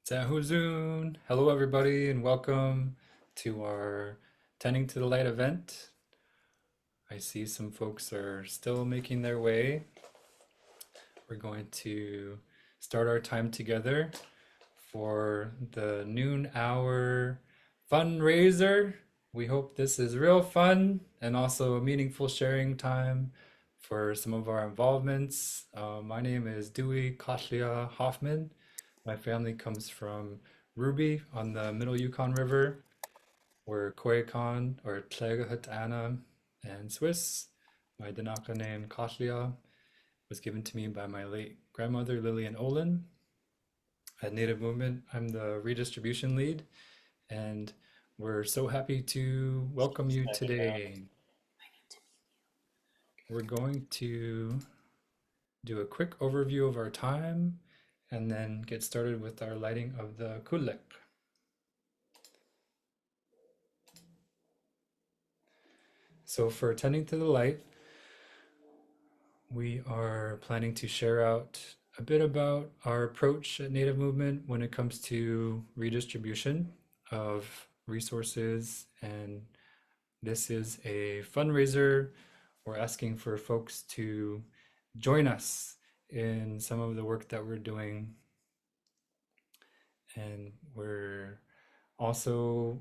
Zahuzun! Hello, everybody, and welcome to our Tending to the Light event. I see some folks are still making their way. We're going to start our time together for the noon hour fundraiser. We hope this is real fun and also a meaningful sharing time for some of our involvements. My name is Dewey Katlia Hoffman. My family comes from Ruby on the Middle Yukon River. We're Koyukon or Tlegahatana and Swiss. My Danaka name Katlia was given to me by my late grandmother Lillian Olin. At Native Movement, I'm the redistribution lead, and we're so happy to welcome you today. We're going to do a quick overview of our time and then get started with our lighting of the kulik. So for Tending to the Light, we are planning to share out a bit about our approach at Native Movement when it comes to redistribution of resources. And this is a fundraiser. We're asking for folks to join us in some of the work that we're doing. And we're also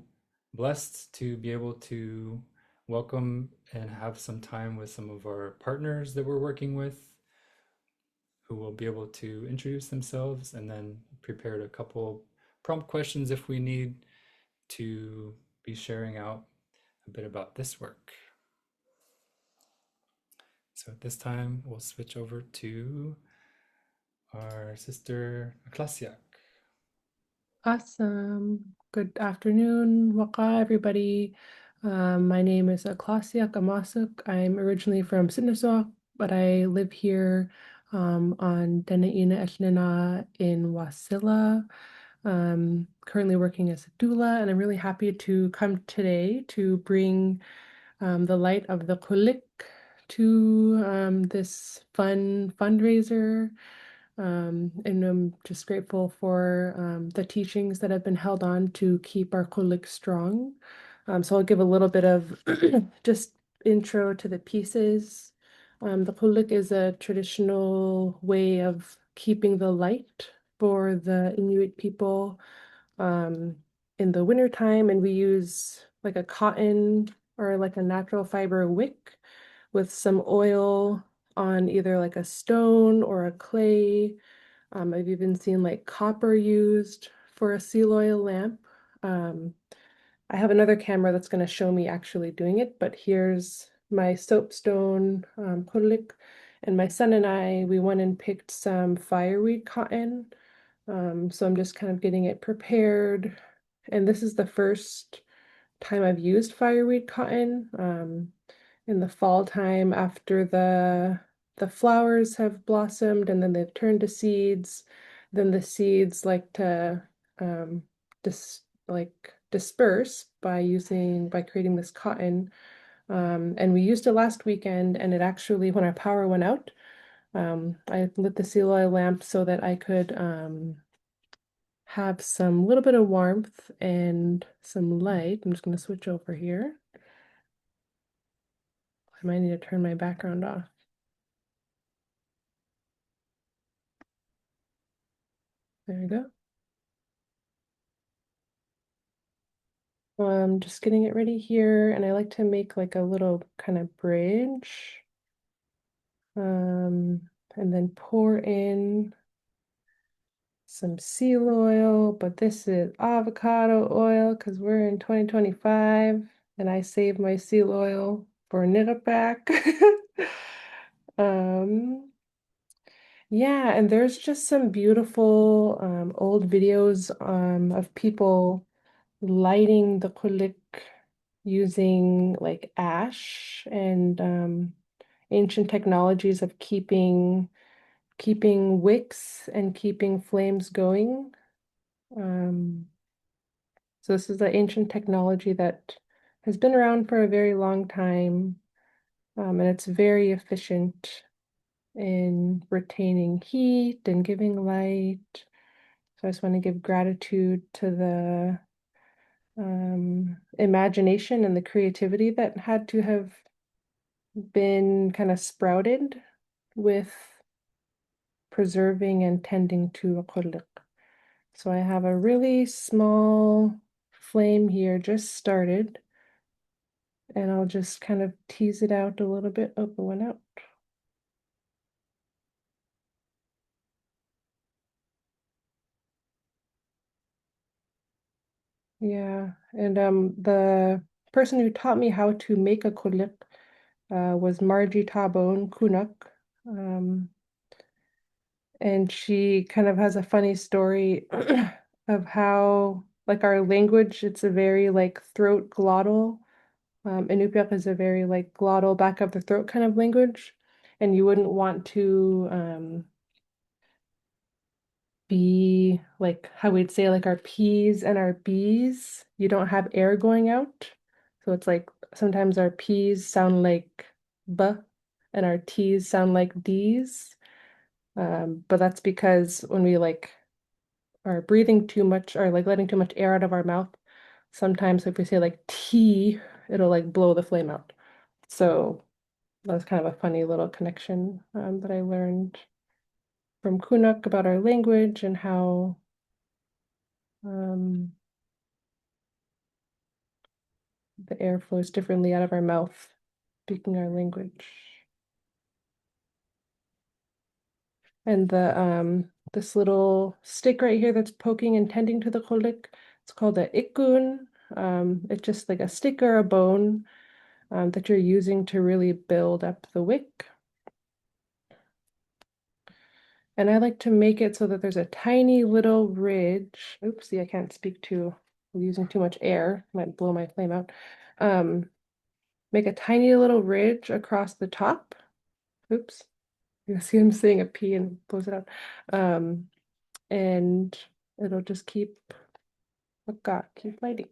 blessed to be able to welcome and have some time with some of our partners that we're working with who will be able to introduce themselves and then prepared a couple prompt questions if we need to be sharing out a bit about this work. So at this time, we'll switch over to our sister Aklasiak. Awesome. Good afternoon, Waka, everybody. My name is Aklasiak Amasuk. I'm originally from Sinasok, but I live here on Denaina Ethlina in Wasilla. Currently working as a doula, and I'm really happy to come today to bring the light of the kulik to this fun fundraiser. And I'm just grateful for the teachings that have been held on to keep our kulik strong. So I'll give a little bit of just intro to the pieces. The kulik is a traditional way of keeping the light for the Inuit people in the wintertime, and we use like a cotton or like a natural fiber wick with some oil on either like a stone or a clay. I've even seen like copper used for a seal oil lamp. Um, I have another camera that's going to show me actually doing it, but here's my soapstone kulik. And my son and I, we went and picked some fireweed cotton. So I'm just kind of getting it prepared. And this is the first time I've used fireweed cotton. In the fall time after the flowers have blossomed and then they've turned to seeds, then the seeds like to um, disperse by creating this cotton. And we used it last weekend, and it actually, when our power went out, I lit the seal oil lamp so that I could have some little bit of warmth and some light. I'm just going to switch over here. I might need to turn my background off. There we go. I'm just getting it ready here, and I like to make like a little kind of bridge. And then pour in some seal oil, but this is avocado oil because we're in 2025 and I save my seal oil for Nirapak. Um, yeah, and there's just some beautiful old videos of people lighting the kulik using like ash and ancient technologies of keeping wicks and keeping flames going. Um, so this is the ancient technology that has been around for a very long time, and it's very efficient in retaining heat and giving light. So I just want to give gratitude to the imagination and the creativity that had to have been kind of sprouted with preserving and tending to a qulliq. So I have a really small flame here just started, and I'll just kind of tease it out a little bit. Oh, it went out. Yeah, and the person who taught me how to make a qulliq was Margie Tabone Kunuk. Um, and she kind of has a funny story of how, like, our language, it's a very like throat glottal. Inupiaq is a very like glottal back of the throat kind of language, and you wouldn't want to be like how we'd say like our P's and our B's. You don't have air going out, so it's like sometimes our P's sound like B, and our T's sound like D's. But that's because when we like are breathing too much or like letting too much air out of our mouth, sometimes if we say like T, it'll like blow the flame out. So that's kind of a funny little connection that I learned from Kunuk about our language and how um, the air flows differently out of our mouth, speaking our language. And the this little stick right here that's poking and tending to the qulliq, it's called a ikun. It's just like a stick or a bone that you're using to really build up the wick. And I like to make it so that there's a tiny little ridge. Oopsie, I can't speak too, I'm using too much air, might blow my flame out. Make a tiny little ridge across the top. Oops, you see I'm saying a P and blows it out. Um, and it'll just keep lighting.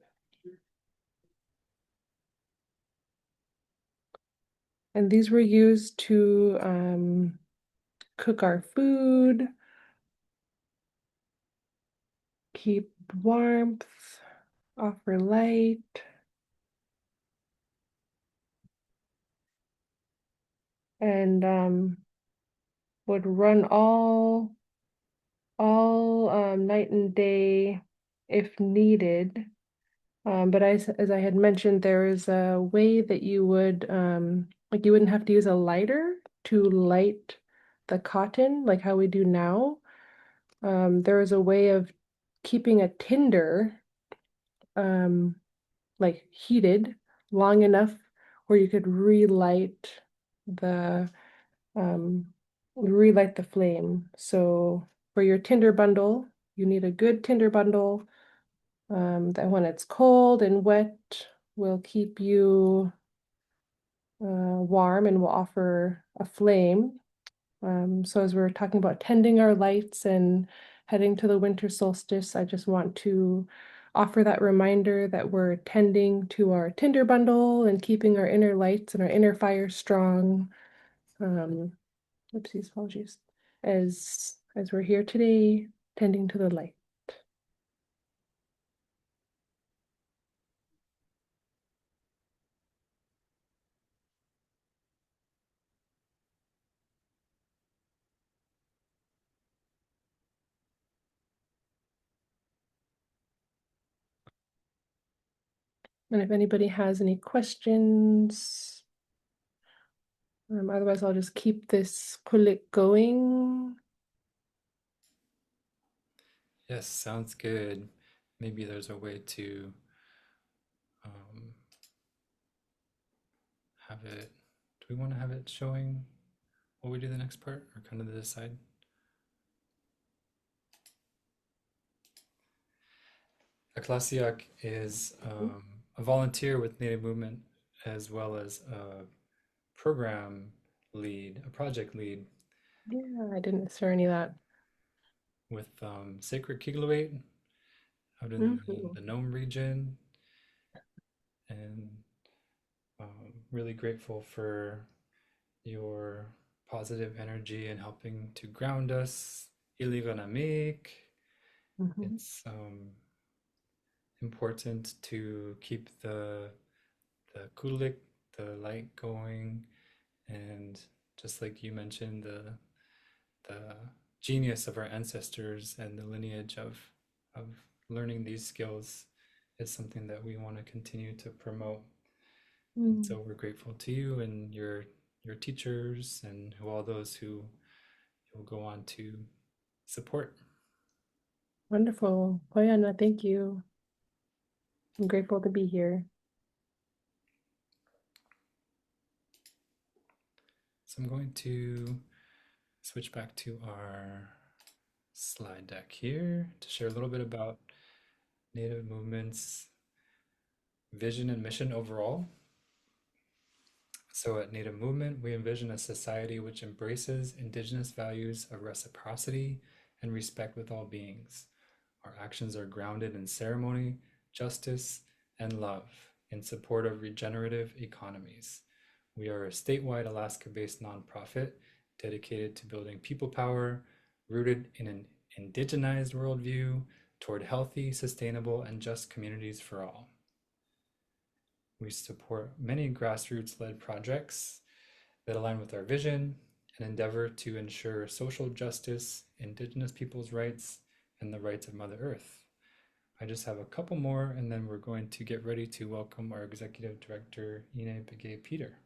And these were used to cook our food, keep warmth, offer light. And would run all night and day if needed. But as I had mentioned, there is a way that you would like you wouldn't have to use a lighter to light the cotton like how we do now. There is a way of keeping a tinder um, like heated long enough where you could the um, relight the flame. So for your tinder bundle, you need a good tinder bundle that when it's cold and wet will keep you warm and will offer a flame. So as we're talking about tending our lights and heading to the winter solstice, I just want to offer that reminder that we're tending to our tinder bundle and keeping our inner lights and our inner fire strong. Um, Oopsies, apologies. As we're here today, tending to the light. And if anybody has any questions, otherwise I'll just keep this qulliq going. Yes, sounds good. Maybe there's a way to um, have it. Do we want to have it showing what we do the next part, or kind of the side? Aklasiak is a volunteer with Native Movement as well as a program lead, a project lead Yeah, I didn't stir any of that. with Sacred Kiglawait out in Mhm. the Nome region, and really grateful for your positive energy and helping to ground us. Iliganamik, Mhm. It's important to keep the kulik, the light going, and just like you mentioned, the genius of our ancestors and the lineage of learning these skills is something that we want to continue to promote. And Mm. so we're grateful to you and your teachers and who all those who you'll go on to support. Wonderful. Poyana, thank you. I'm grateful to be here. So I'm going to switch back to our slide deck here to share a little bit about Native movements, vision and mission overall. So at Native Movement, we envision a society which embraces Indigenous values of reciprocity and respect with all beings. Our actions are grounded in ceremony, justice, and love in support of regenerative economies. We are a statewide Alaska based nonprofit dedicated to building people power, rooted in an indigenized worldview toward healthy, sustainable, and just communities for all. We support many grassroots led projects that align with our vision and endeavor to ensure social justice, Indigenous peoples' rights, and the rights of Mother Earth. I just have a couple more, and then we're going to get ready to welcome our Executive Director, Ine Begay Peter.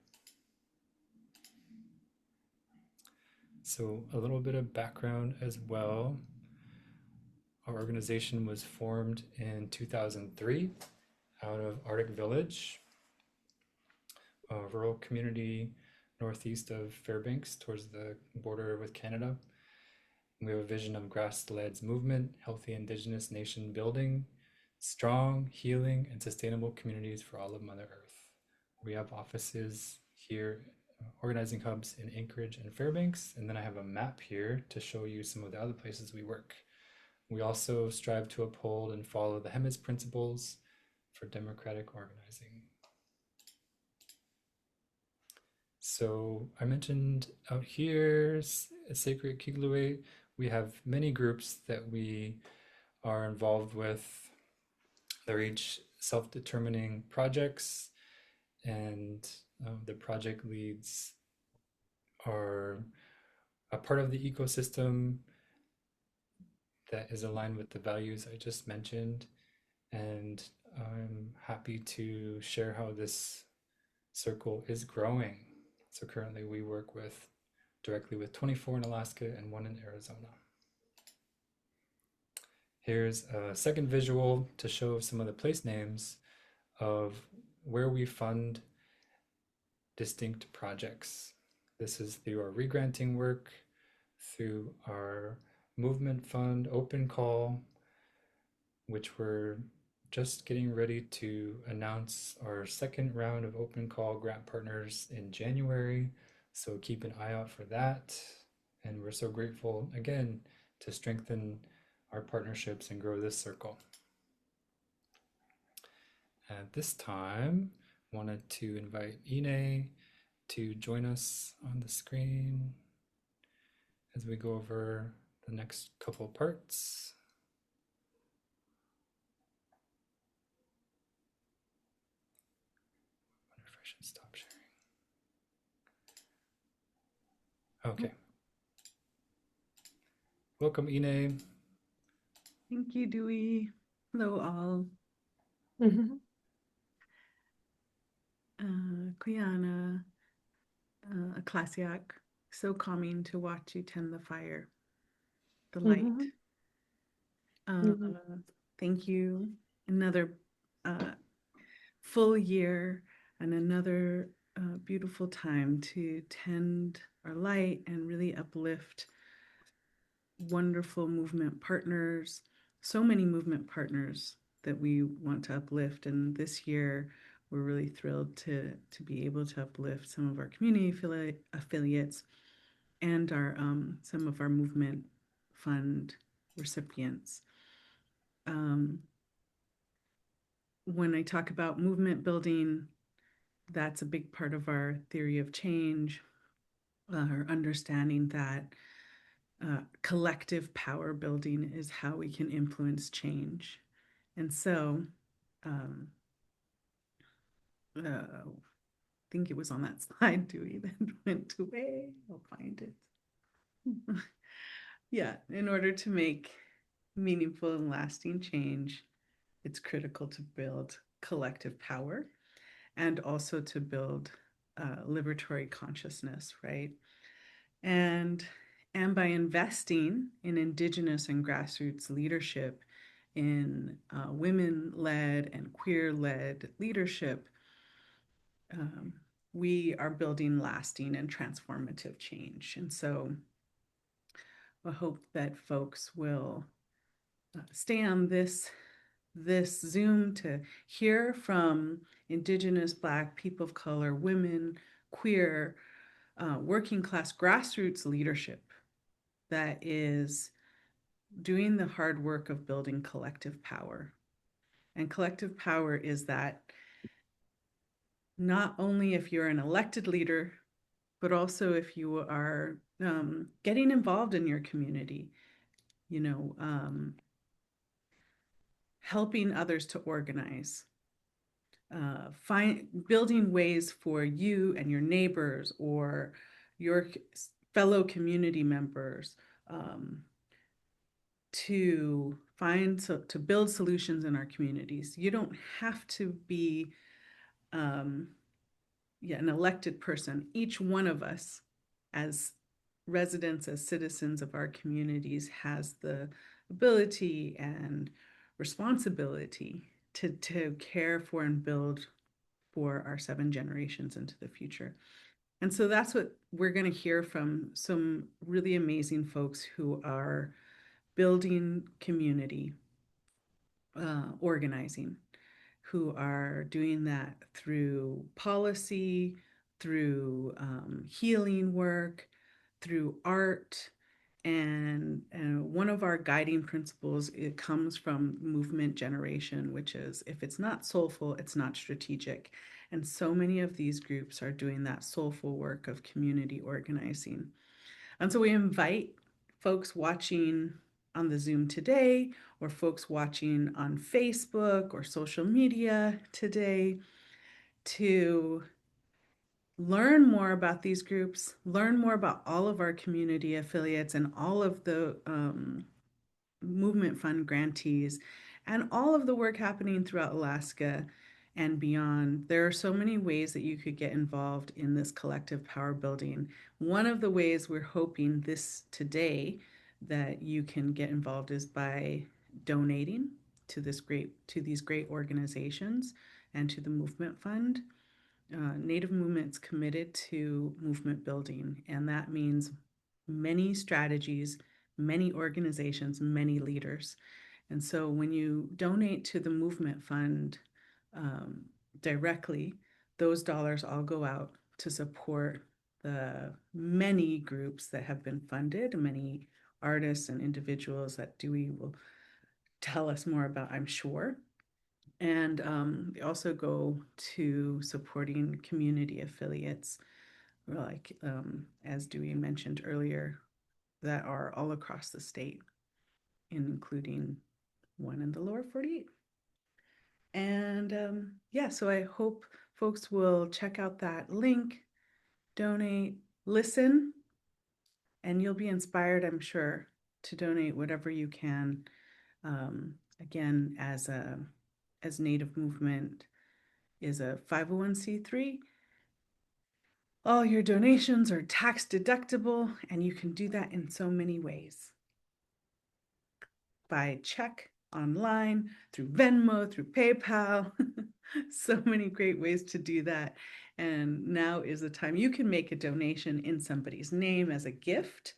So, a little bit of background as well. Our organization was formed in 2003 out of Arctic Village, a rural community northeast of Fairbanks towards the border with Canada. We have a vision of grass-led movement, healthy Indigenous nation building, strong, healing, and sustainable communities for all of Mother Earth. We have offices here, organizing hubs in Anchorage and Fairbanks, and then I have a map here to show you some of the other places we work. We also strive to uphold and follow the HEMIS principles for democratic organizing. So I mentioned out here, Sacred Kiglue, we have many groups that we are involved with. They're each self-determining projects, and the project leads are a part of the ecosystem that is aligned with the values I just mentioned. And I'm happy to share how this circle is growing. So currently we work with directly with 24 in Alaska and 1 in Arizona. Here's a second visual to show some of the place names of where we fund distinct projects. This is through our regranting work, through our movement fund open call, which we're just getting ready to announce our second round of open call grant partners in January. So keep an eye out for that. And we're so grateful again to strengthen our partnerships and grow this circle. At this time, wanted to invite Ine to join us on the screen as we go over the next couple parts. I wonder if I should stop sharing. Okay. Welcome, Ine. Thank you, Dewey. Hello, all. Mhm. Kuyana, Aklasiak, so calming to watch you tend the fire, the light. Mhm. Uh, Mhm. Thank you. Another full year and another beautiful time to tend our light and really uplift wonderful movement partners, so many movement partners that we want to uplift. And this year, we're really thrilled to be able to uplift some of our community affiliates and our some of our movement fund recipients. When I talk about movement building, that's a big part of our theory of change, our understanding that collective power building is how we can influence change. And so, I think it was on that slide, Dewey, that went away. I'll find it. Yeah, in order to make meaningful and lasting change, it's critical to build collective power and also to build liberatory consciousness, right? And by investing in Indigenous and grassroots leadership, in women-led and queer-led leadership, we are building lasting and transformative change. And so I hope that folks will stay on this Zoom to hear from Indigenous, Black, people of color, women, queer, working class grassroots leadership that is doing the hard work of building collective power. And collective power is that not only if you're an elected leader, but also if you are getting involved in your community, you know, helping others to organize, building ways for you and your neighbors or your fellow community members to build solutions in our communities. You don't have to be an elected person. Each one of us as residents, as citizens of our communities, has the ability and responsibility to care for and build for our 7 generations into the future. And so that's what we're going to hear from some really amazing folks who are building community, organizing, who are doing that through policy, through healing work, through art. And one of our guiding principles, it comes from movement generation, which is if it's not soulful, it's not strategic. And so many of these groups are doing that soulful work of community organizing. And so we invite folks watching on the Zoom today, or folks watching on Facebook or social media today, to learn more about these groups, learn more about all of our community affiliates and all of the Movement Fund grantees and all of the work happening throughout Alaska and beyond. There are so many ways that you could get involved in this collective power building. One of the ways we're hoping today that you can get involved is by donating to these great organizations and to the Movement Fund. Native Movement's committed to movement building, and that means many strategies, many organizations, many leaders. And so when you donate to the Movement Fund directly, those dollars all go out to support the many groups that have been funded, many artists and individuals that Dewey will tell us more about, I'm sure. And they also go to supporting community affiliates, like as Dewey mentioned earlier, that are all across the state, including one in the lower 48. And so I hope folks will check out that link, donate, listen, and you'll be inspired, I'm sure, to donate whatever you can. Again, as Native Movement is a 501c3, all your donations are tax deductible, and you can do that in so many ways. By check, online, through Venmo, through PayPal. So many great ways to do that. And now is the time you can make a donation in somebody's name as a gift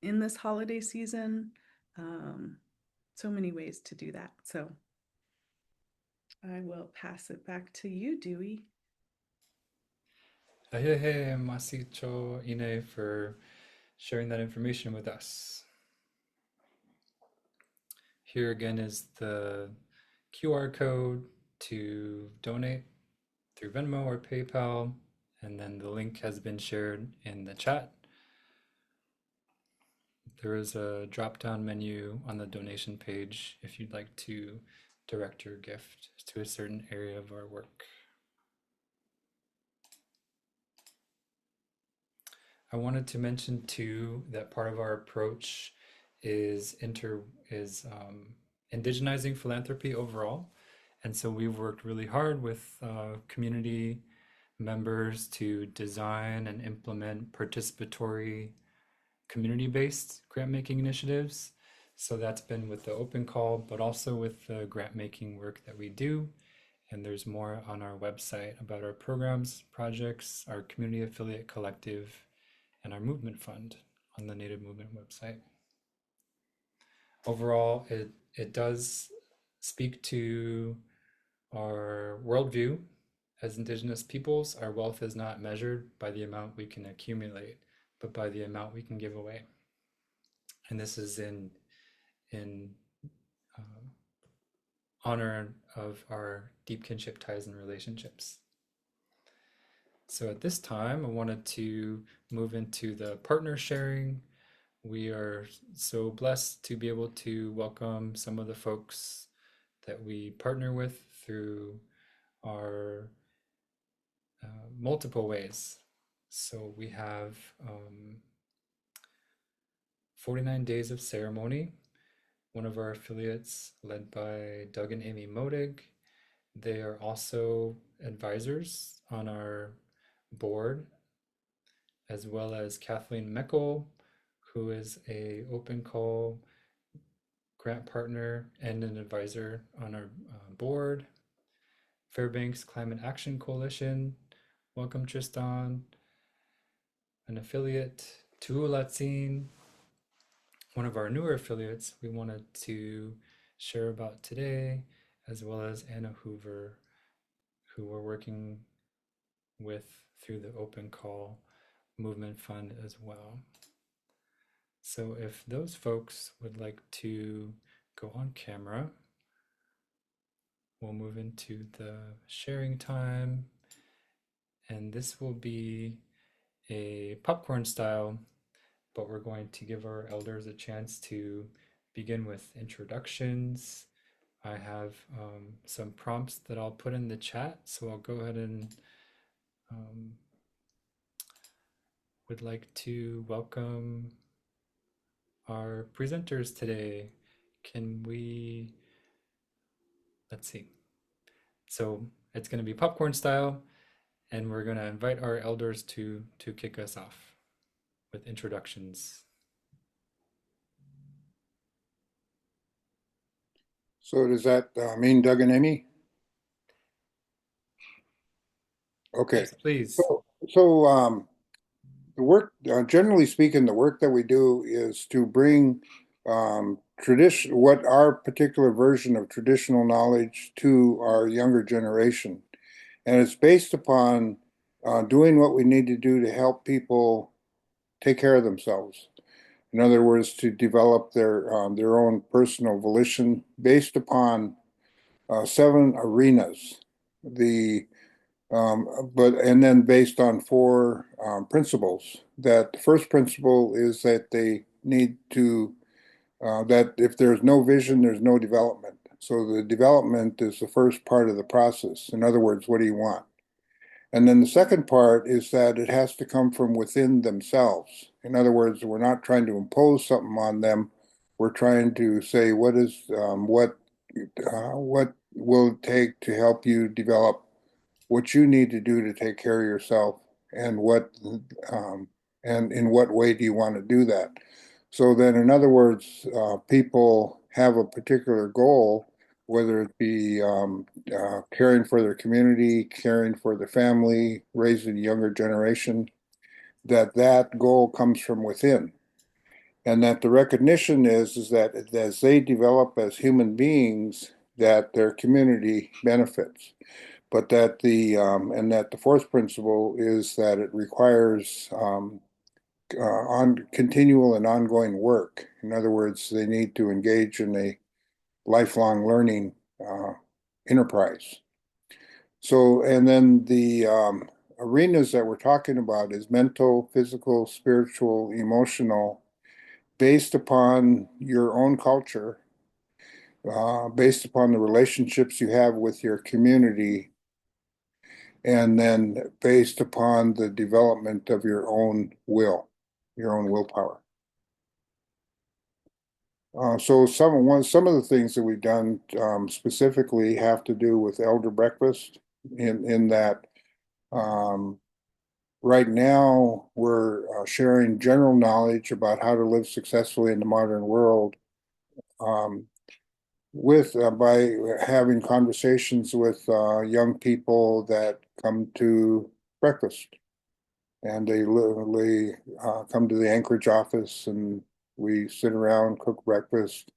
in this holiday season. So many ways to do that. So I will pass it back to you, Dewey. Ahehe Masicho Ine for sharing that information with us. Here again is the QR code to donate through Venmo or PayPal, and then the link has been shared in the chat. there is a drop-down menu on the donation page if you'd like to direct your gift to a certain area of our work. I wanted to mention too that part of our approach is indigenizing philanthropy overall. And so we've worked really hard with community members to design and implement participatory community-based grant-making initiatives. So that's been with the open call, but also with the grant-making work that we do. And there's more on our website about our programs, projects, our community affiliate collective, and our movement fund on the Native Movement website. Overall, it does speak to our worldview as Indigenous peoples. Our wealth is not measured by the amount we can accumulate, but by the amount we can give away. And this is in honor of our deep kinship ties and relationships. So at this time, I wanted to move into the partner sharing. We are so blessed to be able to welcome some of the folks that we partner with through our multiple ways. So we have 49 Days of Ceremony, one of our affiliates led by Doug and Amy Modig. They are also advisors on our board, as well as Kathleen Meckel, who is a open call grant partner and an advisor on our board. Fairbanks Climate Action Coalition, welcome Tristan, an affiliate. Tuulatsine, one of our newer affiliates we wanted to share about today, as well as Anna Hoover, who we're working with through the Open Call Movement Fund as well. So if those folks would like to go on camera, we'll move into the sharing time. And this will be a popcorn style, but we're going to give our elders a chance to begin with introductions. I have some prompts that I'll put in the chat, so I'll go ahead and would like to welcome our presenters today. Can we, let's see. So it's going to be popcorn style, and we're going to invite our elders to kick us off with introductions. So does that mean Doug and Amy? Okay. Yes, please. So the work, generally speaking, the work that we do is to bring tradition, what our particular version of traditional knowledge to our younger generation. And it's based upon doing what we need to do to help people take care of themselves. In other words, to develop their own personal volition based upon 7 arenas. And then based on 4 principles. That the first principle is that they need to that if there's no vision, there's no development. So the development is the first part of the process. In other words, what do you want? And then the second part is that it has to come from within themselves. In other words, we're not trying to impose something on them. We're trying to say what will it take to help you develop what you need to do to take care of yourself, and and in what way do you want to do that? So then, in other words, people have a particular goal, whether it be caring for their community, caring for their family, raising a younger generation, that goal comes from within. And that the recognition is that as they develop as human beings, that their community benefits. But that the fourth principle is that it requires on continual and ongoing work. In other words, they need to engage in a lifelong learning enterprise. So, and then the arenas that we're talking about is mental, physical, spiritual, emotional, based upon your own culture, based upon the relationships you have with your community, and then based upon the development of your own will, your own willpower. So some of the things that we've done specifically have to do with elder breakfast in that right now we're sharing general knowledge about how to live successfully in the modern world with by having conversations with young people that come to breakfast. And they literally come to the Anchorage office and we sit around, cook breakfast,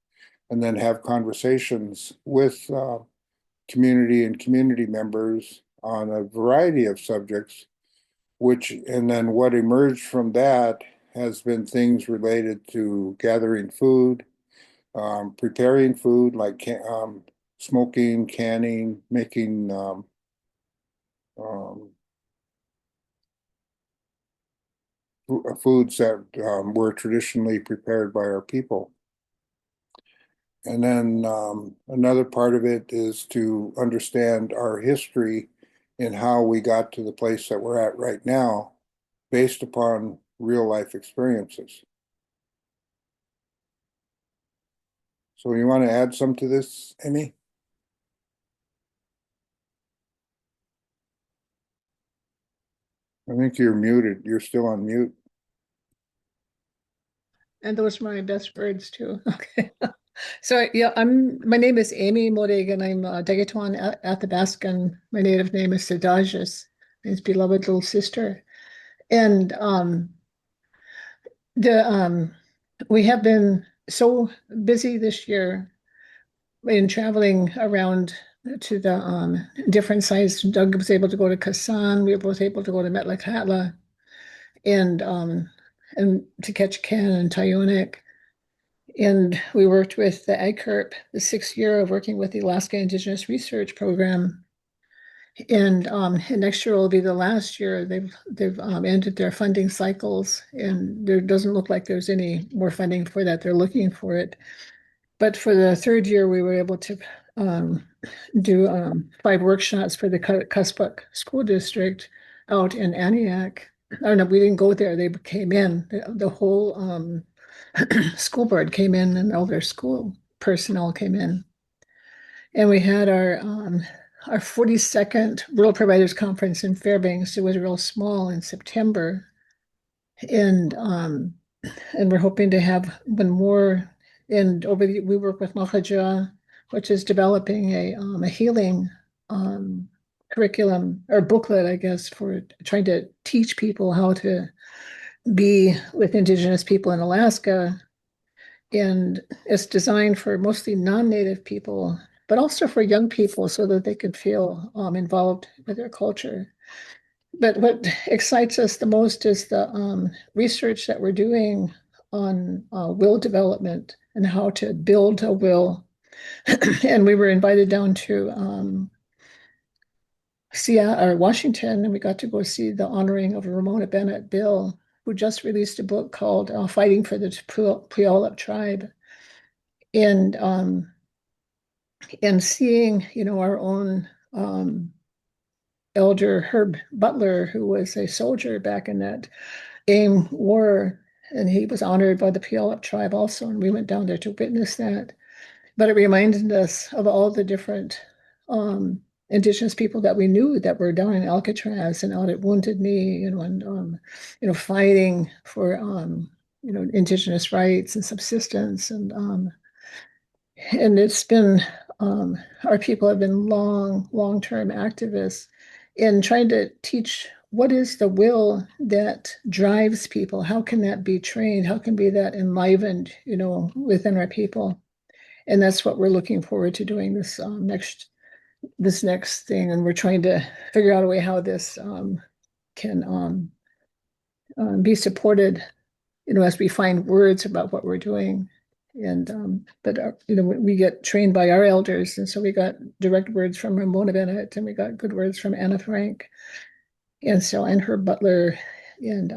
and then have conversations with community and community members on a variety of subjects, and then what emerged from that has been things related to gathering food, preparing food like smoking, canning, making foods that were traditionally prepared by our people. And then another part of it is to understand our history and how we got to the place that we're at right now based upon real life experiences. So you want to add some to this, Amy? I think you're muted. You're still on mute. And those are my best words too. Okay. So yeah, my name is Amy Morrigan. I'm Dagetuan Athabascan. My native name is Sedajus, his beloved little sister. And we have been so busy this year in traveling around to the different sites. Doug was able to go to Kasan. We were both able to go to Metlakatla and to catch Ken and Tyonek. And we worked with the AgCurp, the 6th year of working with the Alaska Indigenous Research Program. And next year will be the last year. They've ended their funding cycles, and there doesn't look like there's any more funding for that. They're looking for it. But for the 3rd year, we were able to do 5 workshops for the Cuspuk School District out in Aniak. Oh no, we didn't go there. They came in. The whole school board came in, and all their school personnel came in. And we had our 42nd Rural Providers Conference in Fairbanks. It was real small in September. And we're hoping to have one more. And we work with Mahaja, which is developing a healing curriculum or booklet, I guess, for trying to teach people how to be with Indigenous people in Alaska. And it's designed for mostly non-Native people, but also for young people so that they can feel involved with their culture. But what excites us the most is the research that we're doing on will development and how to build a will. And we were invited down to Seattle or Washington, and we got to go see the honoring of Ramona Bennett Bill, who just released a book called Fighting for the Puyallup Tribe. And seeing, our own elder Herb Butler, who was a soldier back in that AIM war, and he was honored by the Puyallup tribe also, and we went down there to witness that. But it reminded us of all the different Indigenous people that we knew that were down in Alcatraz and out at Wounded Knee, and fighting for Indigenous rights and subsistence, and it's been our people have been long-term activists in trying to teach what is the will that drives people. How can that be trained? How can be that enlivened, within our people? And that's what we're looking forward to doing this next thing. And we're trying to figure out a way how this can be supported, as we find words about what we're doing. And but we get trained by our elders, and so we got direct words from Ramona Bennett, and we got good words from Anna Frank, and Herb Butler, and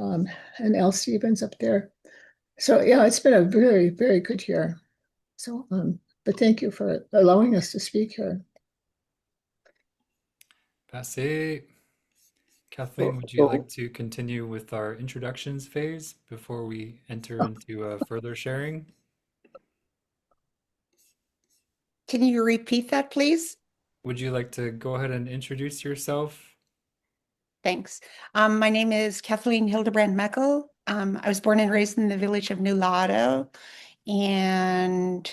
Al Stevens up there. So yeah, it's been a very, very good year. So, but thank you for allowing us to speak here. Passé. Kathleen, So, would you like to continue with our introductions phase before we enter into further sharing? Can you repeat that, please? Would you like to go ahead and introduce yourself? Thanks. My name is Kathleen Hildebrand Meckel. I was born and raised in the village of New Lotto, and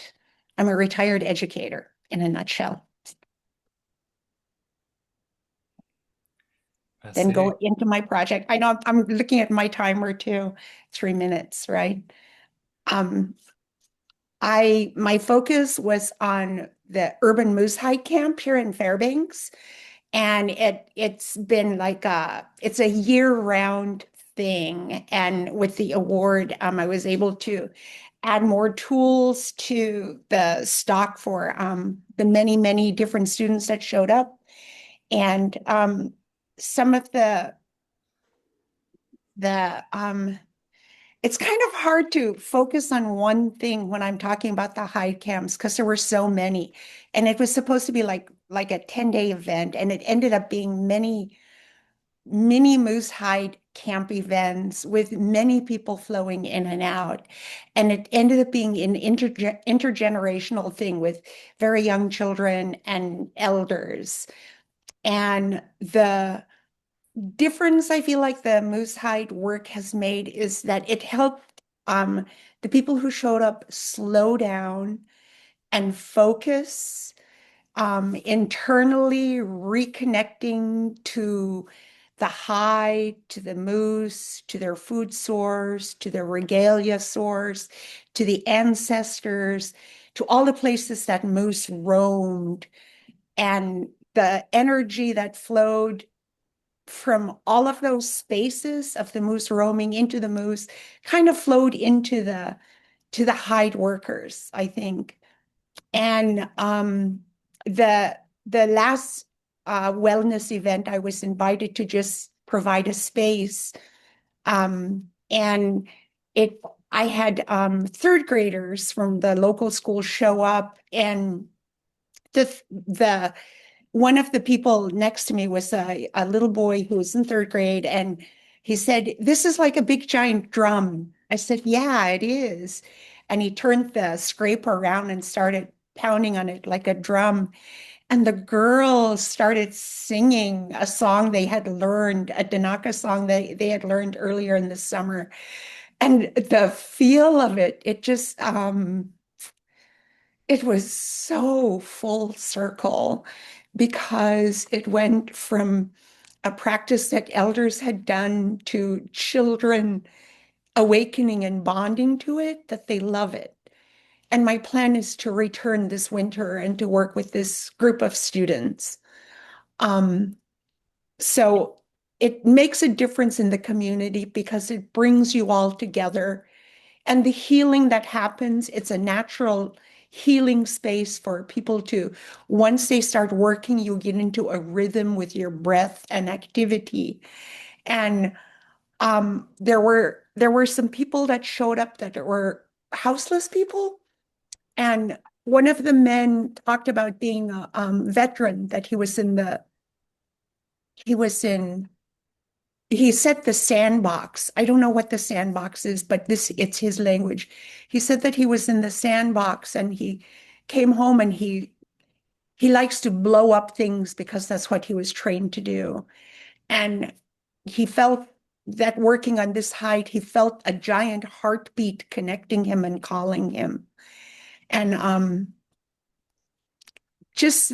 I'm a retired educator in a nutshell. Then Passé. go into my project. I know I'm looking at my timer too, 3 minutes, right? Um, my focus was on the urban moose hike camp here in Fairbanks. And it's been like it's a year-round thing. And with the award, I was able to add more tools to the stock for the many, many different students that showed up. And some of the it's kind of hard to focus on one thing when I'm talking about the hide camps because there were so many. And it was supposed to be like a 10-day event, and it ended up being many mini moose hide camp events with many people flowing in and out. And it ended up being an intergenerational thing with very young children and elders. And the difference I feel like the moose hide work has made is that it helped the people who showed up slow down and focus, internally reconnecting to the hide, to the moose, to their food source, to their regalia source, to the ancestors, to all the places that moose roamed, and the energy that flowed from all of those spaces of the moose roaming into the moose kind of flowed into the hide workers, I think. And the last wellness event, I was invited to just provide a space. And it I had third graders from the local school show up, and the one of the people next to me was a little boy who was in third grade, and he said, "This is like a big giant drum." I said, "Yeah, it is." And he turned the scraper around and started pounding on it like a drum. And the girls started singing a song they had learned, a Danaka song they had learned earlier in the summer. And the feel of it, it was so full circle because it went from a practice that elders had done to children awakening and bonding to it, that they love it. And my plan is to return this winter and to work with this group of students. Um, so it makes a difference in the community because it brings you all together. And the healing that happens, it's a natural healing space for people to, once they start working, you get into a rhythm with your breath and activity. And there were some people that showed up that were houseless people. And one of the men talked about being a veteran, that he was in, he said the sandbox. I don't know what the sandbox is, but it's his language. He said that he was in the sandbox and he came home and he likes to blow up things because that's what he was trained to do. And he felt that working on this height, he felt a giant heartbeat connecting him and calling him. And just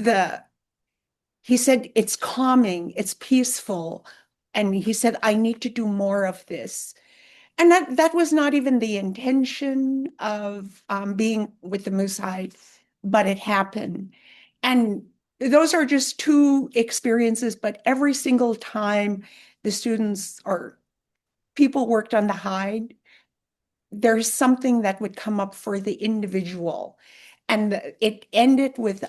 he said, it's calming, it's peaceful. And he said, I need to do more of this. And that was not even the intention of being with the Moose Hide, but it happened. And those are just two experiences, but every single time the students or people worked on the hide, there's something that would come up for the individual. And it ended with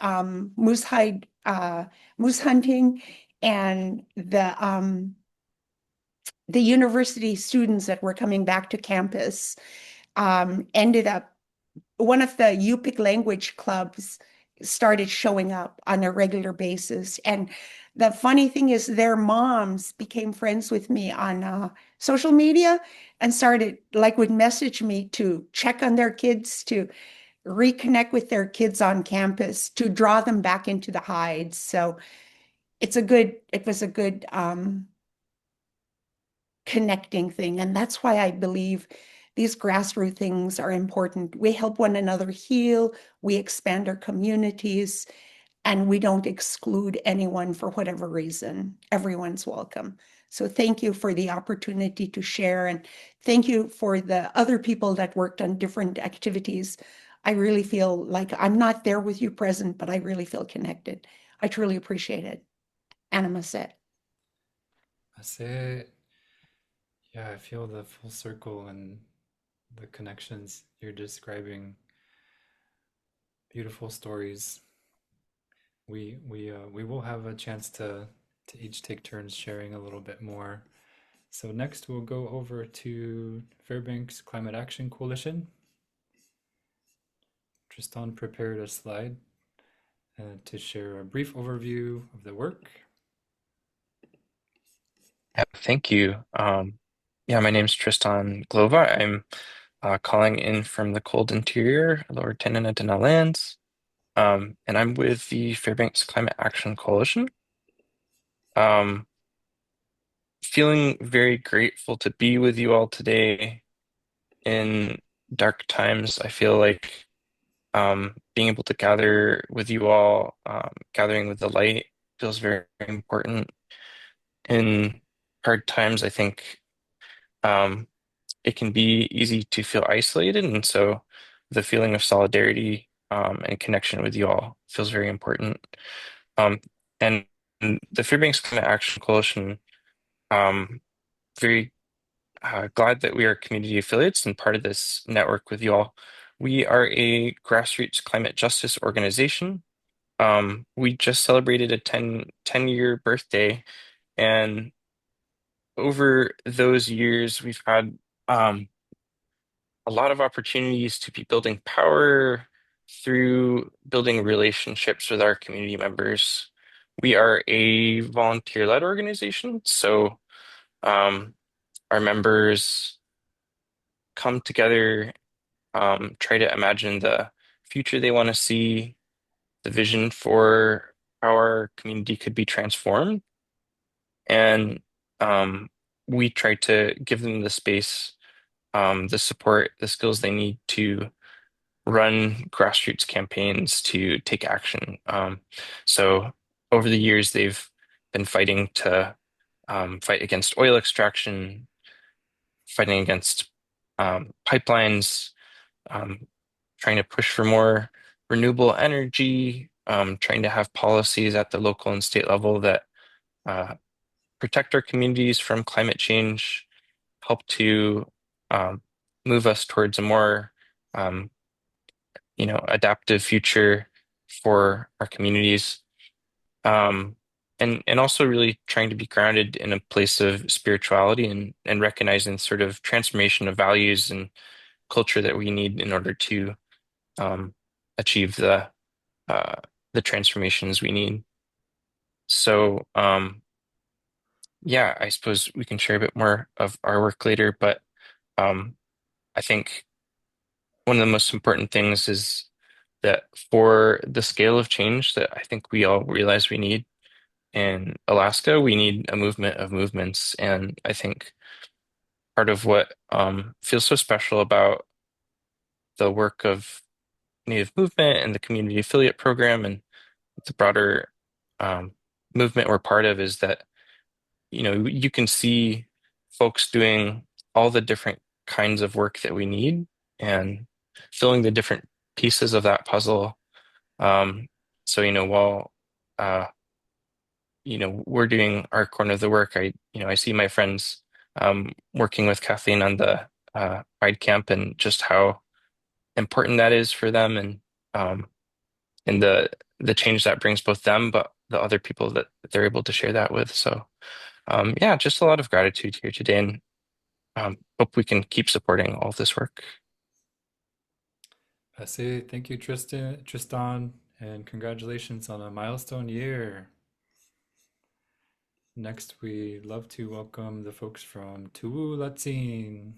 moose hunting, and the university students that were coming back to campus ended up, one of the Yupik language clubs started showing up on a regular basis. And the funny thing is, their moms became friends with me on social media and started, like, would message me to check on their kids, to reconnect with their kids on campus, to draw them back into the hides. So it was a good connecting thing. And that's why I believe these grassroots things are important. We help one another heal, we expand our communities, and we don't exclude anyone for whatever reason. Everyone's welcome. So thank you for the opportunity to share, and thank you for the other people that worked on different activities. I really feel like I'm not there with you present, but I really feel connected. I truly appreciate it. Anna Masset. That's it. Yeah, I feel the full circle and the connections you're describing. Beautiful stories. We will have a chance to each take turns sharing a little bit more. So next we'll go over to Fairbanks Climate Action Coalition. Tristan prepared a slide to share a brief overview of the work. Yeah, thank you. Yeah, my name's Tristan Glova. I'm calling in from the cold interior, Lower Tinninabantina lands, and I'm with the Fairbanks Climate Action Coalition. Feeling very grateful to be with you all today in dark times. I feel like being able to gather with you all, gathering with the light, feels very important. In hard times, I think it can be easy to feel isolated, and so the feeling of solidarity and connection with you all feels very important. Um, and the Fairbanks Climate Action Coalition, very glad that we are community affiliates and part of this network with you all. We are a grassroots climate justice organization. We just celebrated a 10-year birthday, and over those years, we've had a lot of opportunities to be building power through building relationships with our community members. We are a volunteer-led organization, so our members come together, try to imagine the future they want to see, the vision for how our community could be transformed, and we try to give them the space, the support, the skills they need to run grassroots campaigns to take action. So over the years, they've been fighting to fight against oil extraction, fighting against pipelines, um, trying to push for more renewable energy, trying to have policies at the local and state level that uh, protect our communities from climate change, help to um, move us towards a more adaptive future for our communities. Um, and also really trying to be grounded in a place of spirituality and recognizing sort of transformation of values and culture that we need in order to um, achieve uh, the transformations we need. So yeah, I suppose we can share a bit more of our work later, but um, I think one of the most important things is that for the scale of change that I think we all realize we need in Alaska, we need a movement of movements. And I think part of what feels so special about the work of Native Movement and the Community Affiliate Program and the broader um, movement we're part of is that, you can see folks doing all the different kinds of work that we need and filling the different pieces of that puzzle. Um, so, while uh, we're doing our corner of the work, I see my friends working with Kathleen on the Pride Camp and just how important that is for them um, and the change that brings both them, but the other people that they're able to share that with. So yeah, just a lot of gratitude here today, and hope we can keep supporting all of this work. I say thank you, Tristan, and congratulations on a milestone year. Next, we'd love to welcome the folks from Tuwu Latin.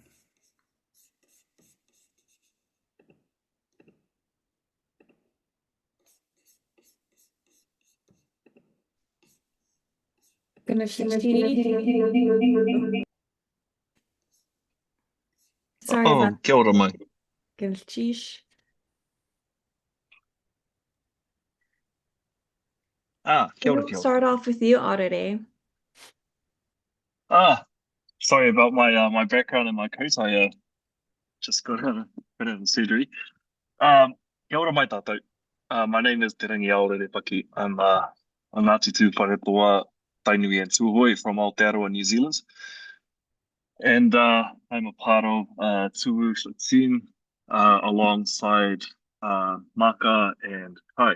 Sorry about Kia ora mai. Gilchish. Kia ora, We'll kia ora. start off with you, Arere. Sorry about my background and my coat. I just got out of the surgery. Kia ora mai tātou. My name is Te Rangi Aorere Paki. I'm Ngāti Tū Wharetoa Tainui and Tūhoi from Aotearoa, New Zealand. And I'm a part of Tuwu Latin alongside Maka and Kai.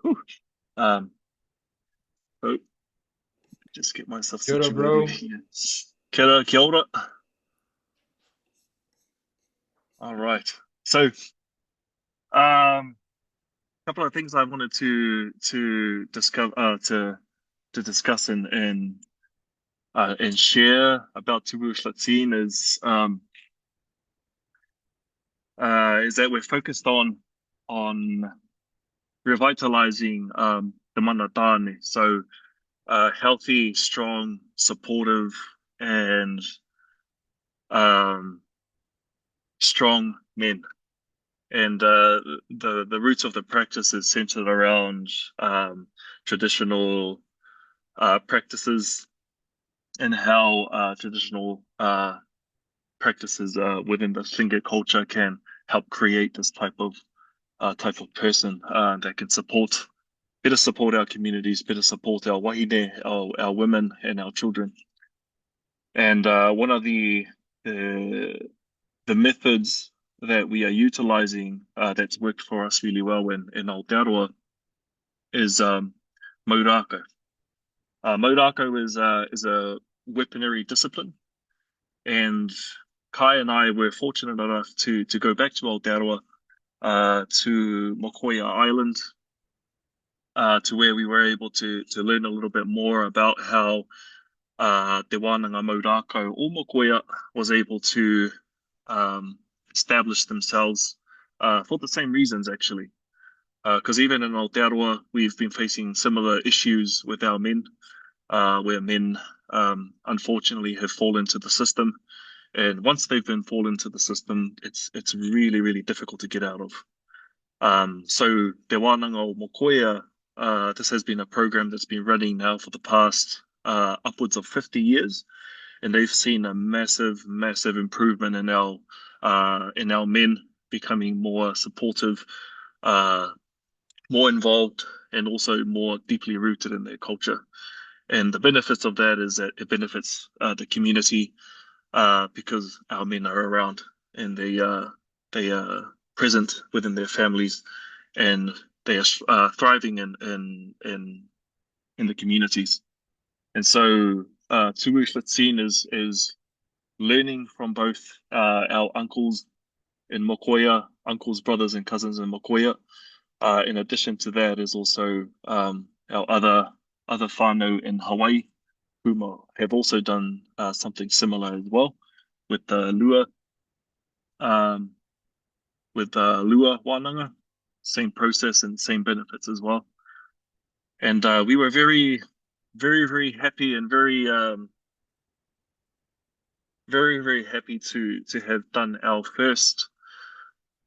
Whew. So just get myself Kia ora, situated bro. here. Kia ora. All right. So, couple of things I wanted to discuss and share about Tuwu Latin is that we're focused on revitalizing the mana tāne. So, healthy, strong, supportive, and strong men. And the roots of the practice is centered around traditional practices and how traditional practices within the Slinga culture can help create this type of person that can better support our communities, better support our wahine, our women, and our children. And one of the methods that we are utilizing that's worked for us really well in Aotearoa is maurako. Maurako is a weaponry discipline, and Kai and I were fortunate enough to go back to Aotearoa, to Mokoia Island, to where we were able to learn a little bit more about how Te Wānanga Maurako o Mokoia was able to establish themselves for the same reasons, actually. Because even in Aotearoa, we've been facing similar issues with our men, where men unfortunately have fallen into the system. And once they've been fallen into the system, it's really, really difficult to get out of. So Te Wānanga o Mokoia, this has been a program that's been running now for the past upwards of 50 years. And they've seen a massive, massive improvement in our men becoming more supportive, more involved, and also more deeply rooted in their culture. And the benefits of that is that it benefits the community because our men are around and they are present within their families, and they are thriving in the communities. And so Tuwu Latin is learning from both our uncles in Mokoia, uncles, brothers, and cousins in Mokoia. In addition to that is also our other whānau in Hawaii, who have also done something similar as well with the Lua, Lua Wānanga, same process and same benefits as well. And we were very, very, very happy and very, very happy to have done our first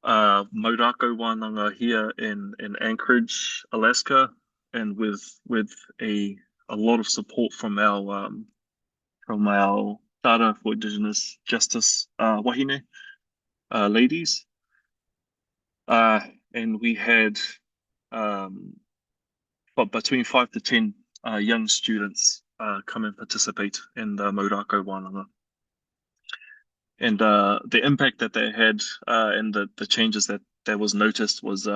Maurako Wānanga here in Anchorage, Alaska, and with a lot of support from our Tara for Indigenous Justice wahine ladies, and we had between 5 to 10 young students come and participate in the Maurako Wānanga. And the impact that they had and the changes that was noticed was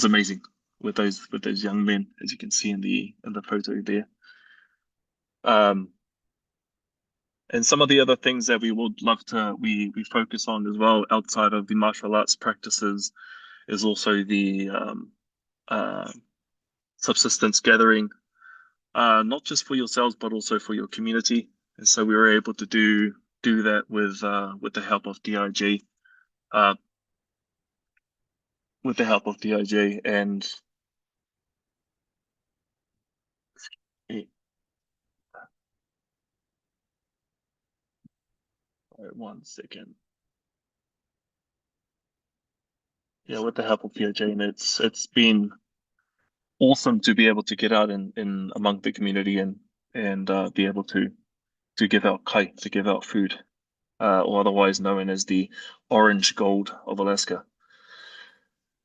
amazing with those young men, as you can see in the photo there. And some of the other things that we would love to we focus on as well outside of the martial arts practices is also the uh, subsistence gathering, not just for yourselves but also for your community. And so we were able to do that with the help of DIJ, uh, and yeah, one second. Yeah, with the help of DIJ, and it's been awesome to be able to get out in among the community and be able to give out kai, to give out food, or otherwise known as the orange gold of Alaska.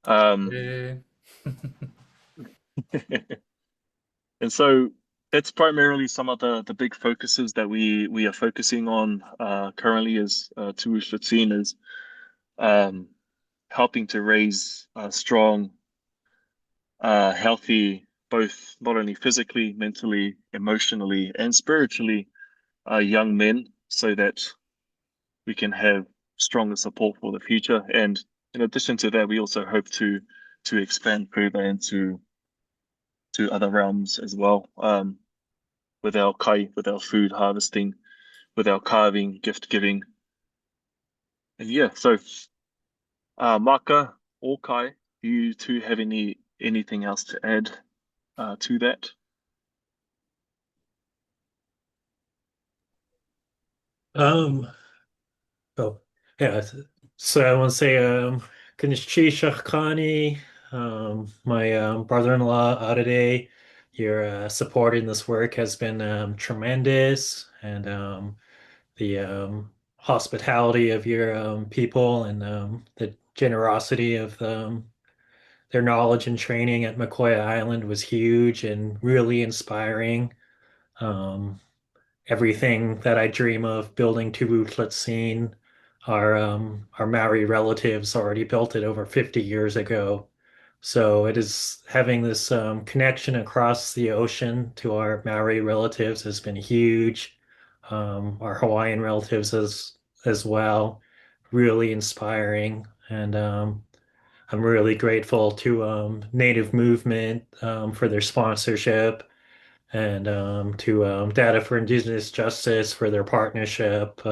Eh. And so that's primarily some of the big focuses that we are focusing on currently as Tu'u Shlitseen is helping to raise strong, healthy, both not only physically, mentally, emotionally, and spiritually, young men, so that we can have stronger support for the future. And in addition to that, we also hope to expand further into other realms as well, with our kai, with our food harvesting, with our carving, gift giving. And yeah, so Maka or Kai, do you two have anything else to add to that? Oh, yeah. So I want to say, Kanichi Shahkani, my brother-in-law, Adede, your support in this work has been tremendous, and the hospitality of your people and the generosity of their knowledge and training at McCoy Island was huge and really inspiring. Um, Everything that I dream of building Tubu Tletsin, our Maori relatives already built it over 50 years ago. So it is having this connection across the ocean to our Maori relatives has been huge. Our Hawaiian relatives as well, really inspiring. And I'm really grateful to Native Movement for their sponsorship and to Data for Indigenous Justice for their partnership,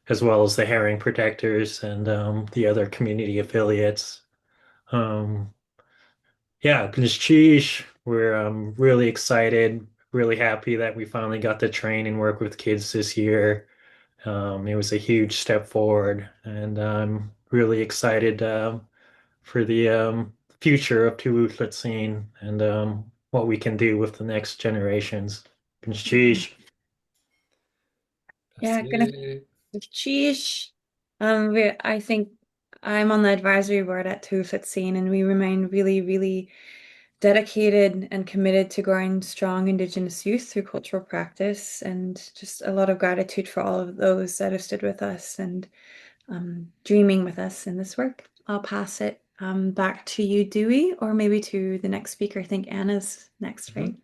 as well as the Herring Protectors and the other community affiliates. Um, yeah, Gnischish, we're really excited, really happy that we finally got to train and work with kids this year. It was a huge step forward, and I'm really excited for the future of Tu'utlatsin and what we can do with the next generations. Sheesh. Yeah, gonna Basi. sheesh. I think I'm on the advisory board at Tufatsin, and we remain really, really dedicated and committed to growing strong Indigenous youth through cultural practice, and just a lot of gratitude for all of those that have stood with us and dreaming with us in this work. I'll pass it back to you, Dewey, or maybe to the next speaker. I think Anna's next, right?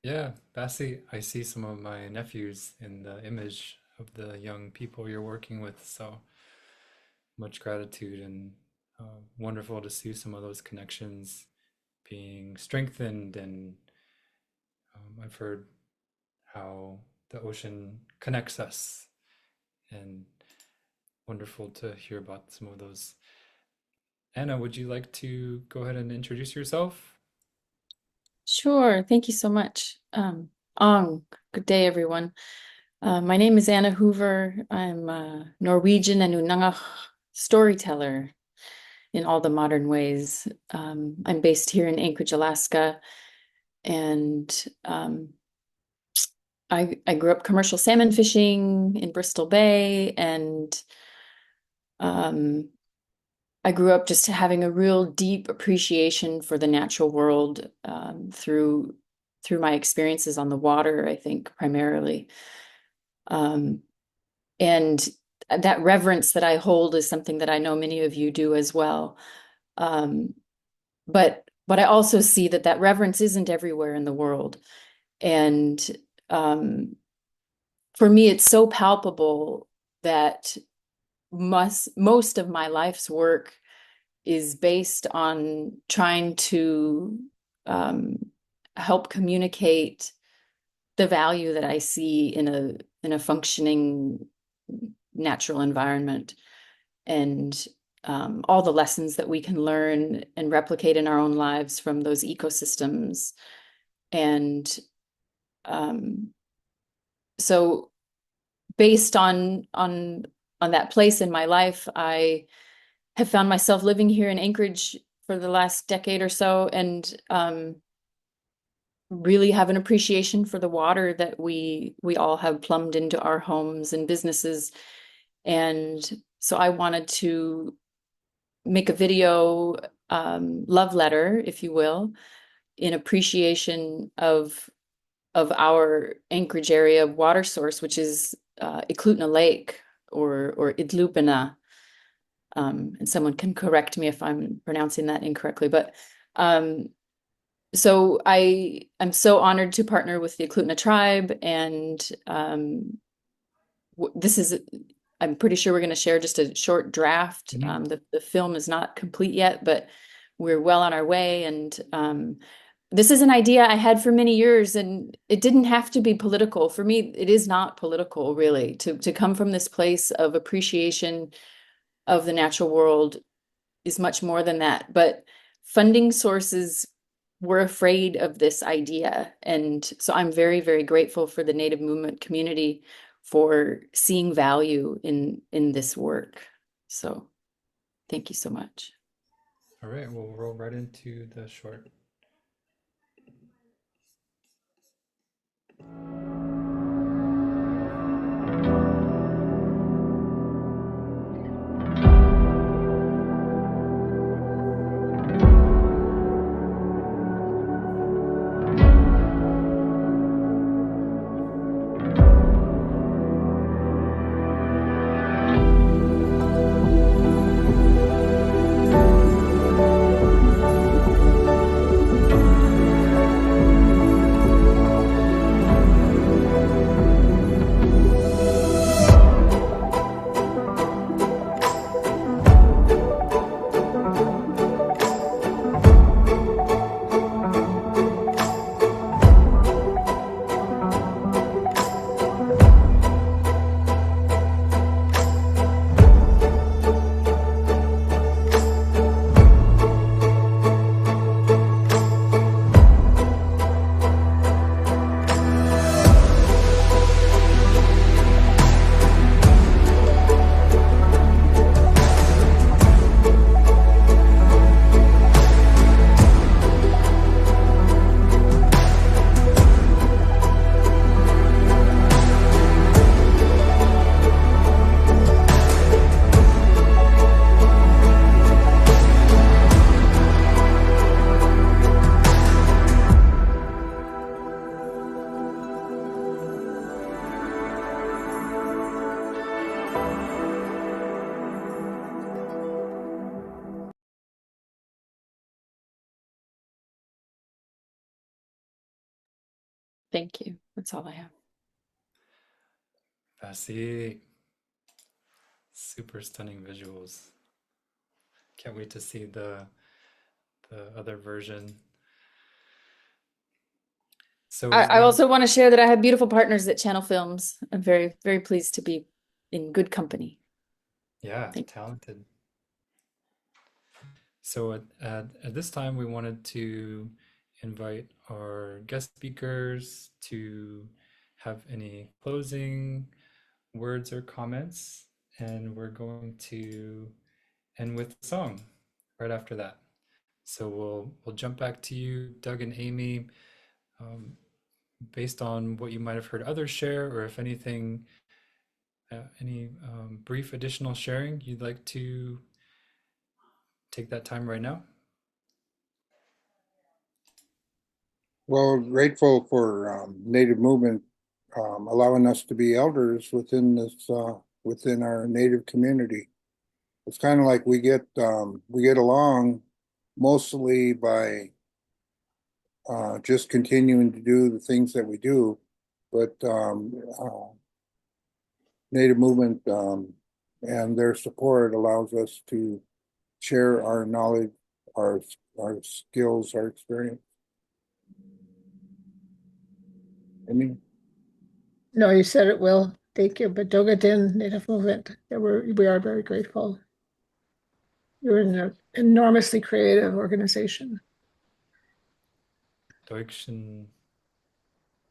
Yeah, Basi, I see some of my nephews in the image of the young people you're working with, so much gratitude and wonderful to see some of those connections being strengthened. And I've heard how the ocean connects us, and wonderful to hear about some of those. Anna, would you like to go ahead and introduce yourself? Sure. Thank you so much. Good day, everyone. My name is Anna Hoover. I'm a Norwegian and Unangach storyteller in all the modern ways. I'm based here in Anchorage, Alaska, and I grew up commercial salmon fishing in Bristol Bay, and I grew up just having a real deep appreciation for the natural world through my experiences on the water, I think, primarily. And that reverence that I hold is something that I know many of you do as well. But I also see that reverence isn't everywhere in the world. And for me, it's so palpable that most of my life's work is based on trying to help communicate the value that I see in a functioning natural environment, and all the lessons that we can learn and replicate in our own lives from those ecosystems. And so based on that place in my life, I have found myself living here in Anchorage for the last decade or so, and really have an appreciation for the water that we all have plumbed into our homes and businesses. And so I wanted to make a video, love letter, if you will, in appreciation of our Anchorage area water source, which is Eklutna Lake or Idlupina. And someone can correct me if I'm pronouncing that incorrectly, but so I'm so honored to partner with the Eklutna tribe, and I'm pretty sure we're going to share just a short draft. The film is not complete yet, but we're well on our way. And this is an idea I had for many years, and it didn't have to be political. For me, it is not political, really, to come from this place of appreciation of the natural world is much more than that. But funding sources were afraid of this idea. And so I'm very, very grateful for the Native movement community for seeing value in this work. So thank you so much. All right, we'll roll right into the short. Thank you. That's all I have. Basi, super stunning visuals. Can't wait to see the other version. So I also want to share that I have beautiful partners at Channel Films. I'm very, very pleased to be in good company. yeah, talented. So at this time, we wanted to invite our guest speakers to have any closing words or comments, and we're going to end with a song right after that. So we'll jump back to you, Doug and Amy, based on what you might have heard others share, or if anything, any brief additional sharing you'd like to take that time right now. Well, grateful for Native movement allowing us to be elders within this within our Native community. It's kind of like we get along mostly by just continuing to do the things that we do, but Native movement and their support allows us to share our knowledge, our skills, our experience. Amy? No, you said it well. Thank you. But Dogadin Native Movement, we are very grateful. You're an enormously creative organization. Deutschen,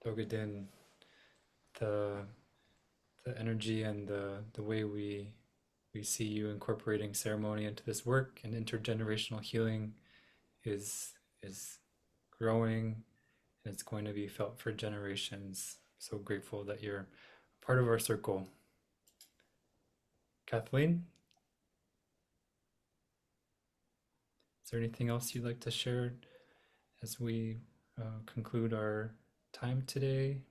Dogadin, the energy and the way we see you incorporating ceremony into this work and intergenerational healing is growing, and it's going to be felt for generations. So grateful that you're part of our circle. Kathleen, is there anything else you'd like to share as we conclude our time today?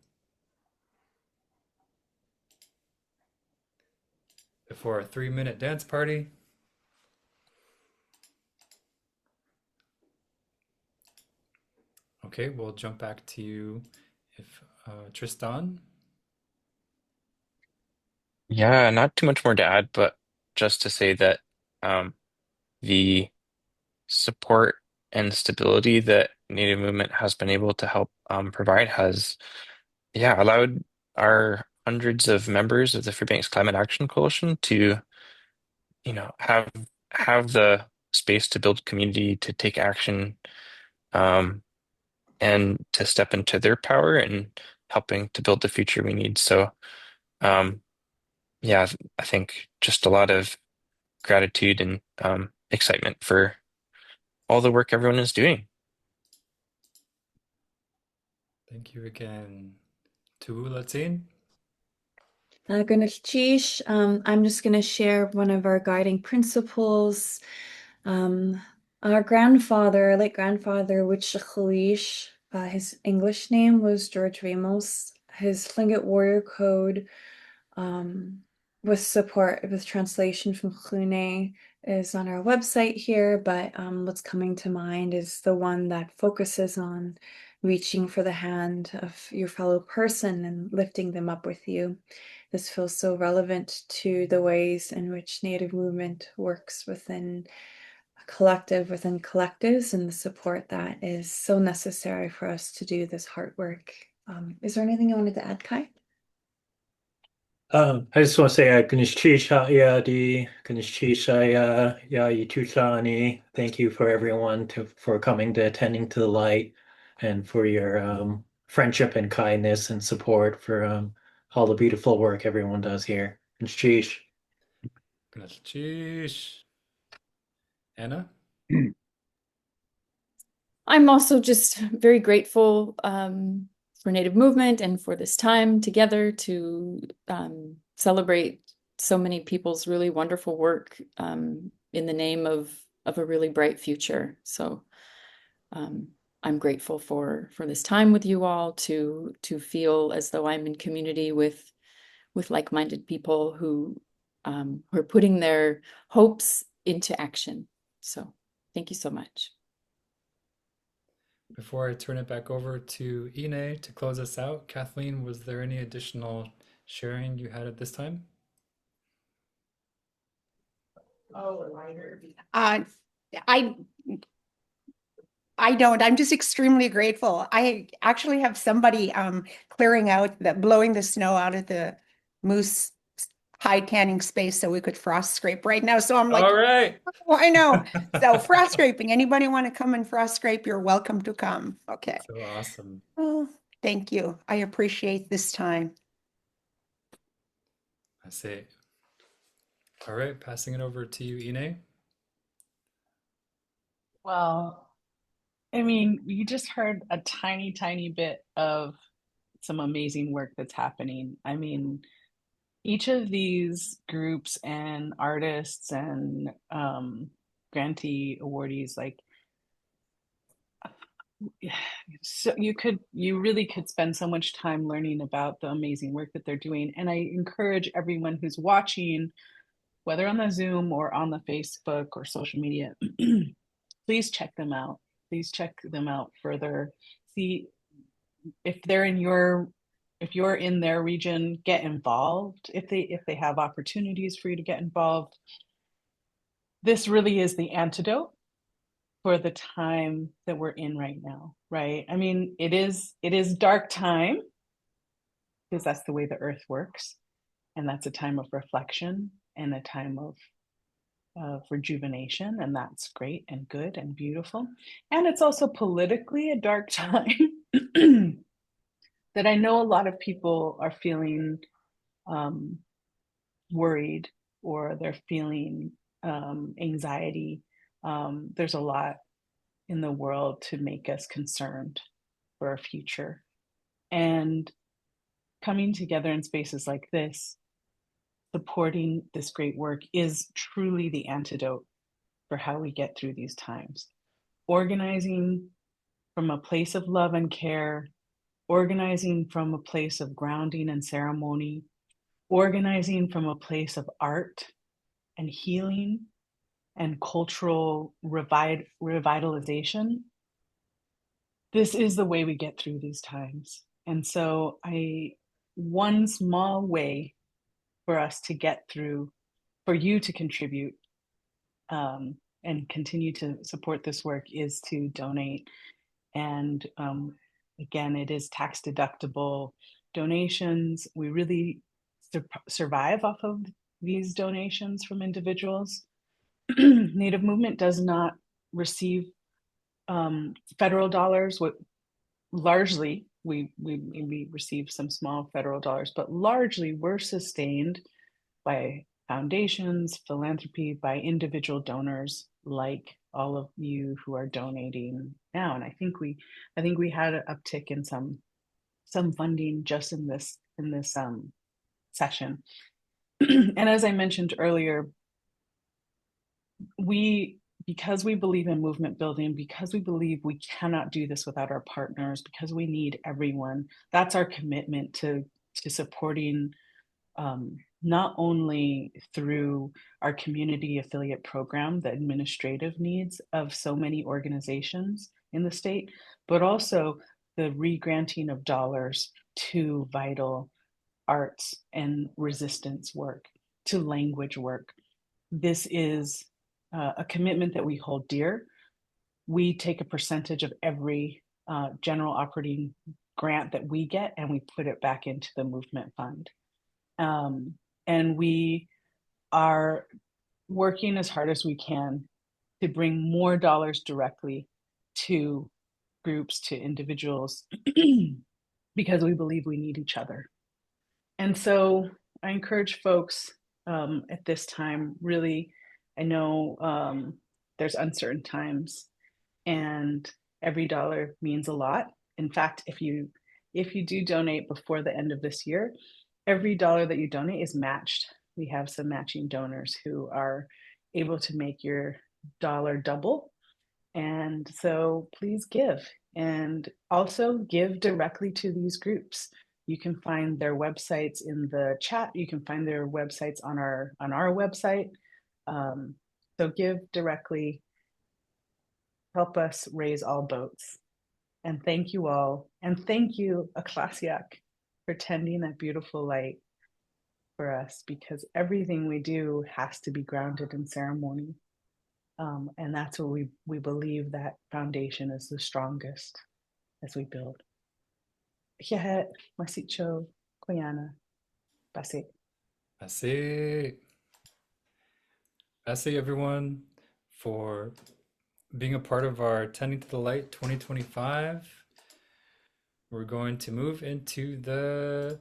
Before our 3-minute dance party? Okay, we'll jump back to you if Tristan. Yeah, not too much more to add, but just to say that the support and stability that Native Movement has been able to help provide has, yeah, allowed our hundreds of members of the Fairbanks Climate Action Coalition to, have the space to build community, to take action, and to step into their power and helping to build the future we need. So, yeah, I think just a lot of gratitude and excitement for all the work everyone is doing. Thank you again. Tuulatin. Ganesh, I'm just going to share one of our guiding principles. Our grandfather, late grandfather, Wichachalish, his English name was George Ramos. His Tlingit warrior code with support, with translation from Khune, is on our website here, but what's coming to mind is the one that focuses on reaching for the hand of your fellow person and lifting them up with you. This feels so relevant to the ways in which Native movement works within a collective, within collectives, and the support that is so necessary for us to do this hard work. Is there anything you wanted to add, Kai? I just want to say, Kanishchisha Yadi, Kanishchisha Yitushani. Thank you for everyone for coming to Attending to the Light and for your friendship and kindness and support for all the beautiful work everyone does here. Kanishchish. Kanishchish. Anna? I'm also just very grateful for Native Movement and for this time together to celebrate so many people's really wonderful work in the name of a really bright future. So I'm grateful for this time with you all, to feel as though I'm in community with like-minded people who are putting their hopes into action. So thank you so much. Before I turn it back over to Ine to close us out, Kathleen, was there any additional sharing you had at this time? I don't. I'm just extremely grateful. I actually have somebody blowing the snow out of the moose high tanning space so we could frost scrape right now. So I'm like, all right. Oh, I know. So frost scraping, anybody want to come and frost scrape, you're welcome to come. Okay. So awesome. Oh, thank you. I appreciate this time. I see. All right, passing it over to you, Ine. Well, I mean, you just heard a tiny, tiny bit of some amazing work that's happening. I mean, each of these groups and artists and grantee awardees, like, so you really could spend so much time learning about the amazing work that they're doing. And I encourage everyone who's watching, whether on the Zoom or on the Facebook or social media, please check them out. Please check them out further. See if they're in your if you're in their region, get involved if they have opportunities for you to get involved. This really is the antidote for the time that we're in right now, right? I mean, it is dark time because that's the way the earth works, and that's a time of reflection and a time of rejuvenation, and that's great and good and beautiful. And it's also politically a dark time that I know a lot of people are feeling worried, or they're feeling anxiety. There's a lot in the world to make us concerned for our future. And coming together in spaces like this, supporting this great work, is truly the antidote for how we get through these times. Organizing from a place of love and care, organizing from a place of grounding and ceremony, organizing from a place of art and healing and cultural revitalization. This is the way we get through these times. And so one small way for us to get through, for you to contribute and continue to support this work, is to donate. And again, it is tax deductible donations. We really survive off of these donations from individuals. Native Movement does not receive federal dollars. Largely, we receive some small federal dollars, but largely we're sustained by foundations, philanthropy, by individual donors like all of you who are donating now. And I think we had an uptick in some funding just in this session. And as I mentioned earlier, because we believe in movement building, because we believe we cannot do this without our partners, because we need everyone, that's our commitment to supporting not only through our community affiliate program, the administrative needs of so many organizations in the state, but also the re-granting of dollars to vital arts and resistance work, to language work. This is a commitment that we hold dear. We take a percentage of every general operating grant that we get, and we put it back into the movement fund. And we are working as hard as we can to bring more dollars directly to groups, to individuals, because we believe we need each other. And so I encourage folks at this time, really, I know there's uncertain times, and every dollar means a lot. In fact, if you do donate before the end of this year, every dollar that you donate is matched. We have some matching donors who are able to make your dollar double. And so please give, and also give directly to these groups. You can find their websites in the chat. You can find their websites on our website. So give directly. Help us raise all boats. And thank you all. And thank you, Aklasiak, for tending that beautiful light for us, because everything we do has to be grounded in ceremony. And that's what we believe, that foundation is the strongest as we build. Hiahet, Masicho, Koyana, Basi. Basi. Basi, everyone, for being a part of our Tending to the Light 2025. We're going to move into the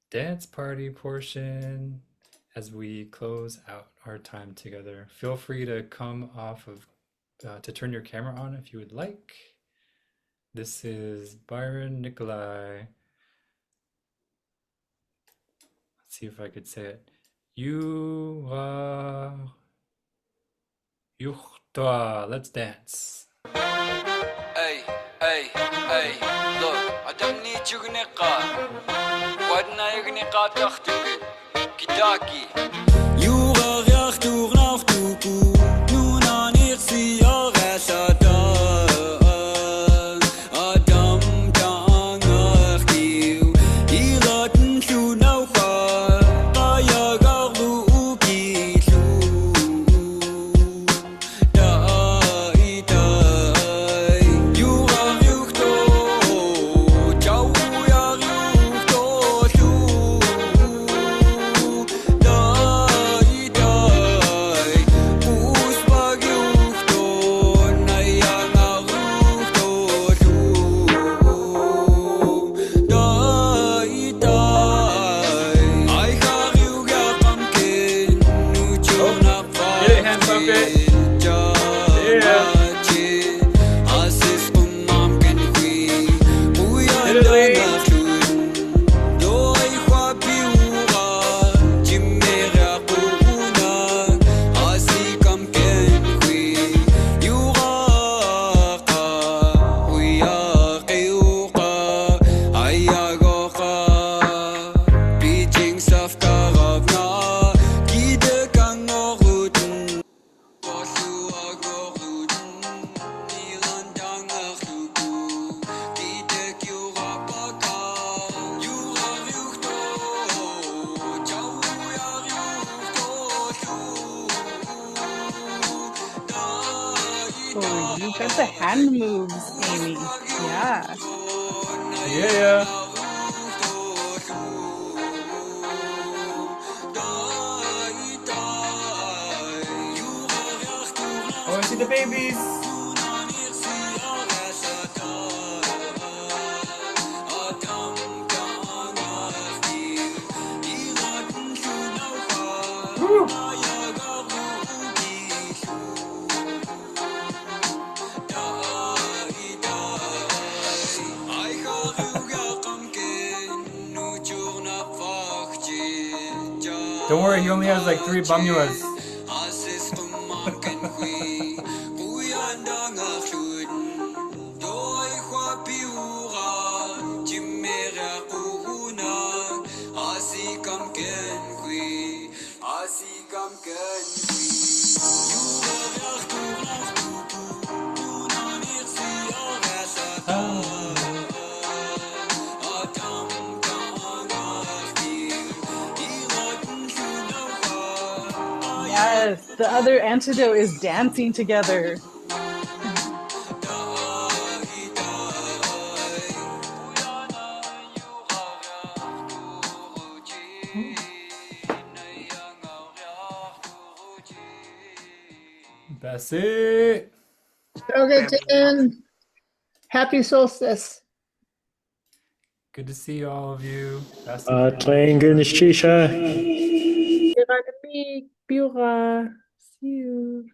dance party portion as we close out our time together. Feel free to come off of, to turn your camera on if you would like. This is Byron Nikolai. Let's see if I could say it. Yuhtoa. Let's dance. Hey, hey, hey, look, I don't need you to wadna yugniqa takhtuki kitaki yuga yakhtu gnaftuku nuna nixi yaghasata adam tangakhtiu got the hand moves, Amy. Yeah. Yeah. Oh, I see the babies. Woo. Don't worry, he only has like 3 bamyuas. Yes, the other antidote is dancing together. That's it. Again, happy solstice. Good to see all of you. Playing Ganesh Chisha. You're not gonna be Biura. See you.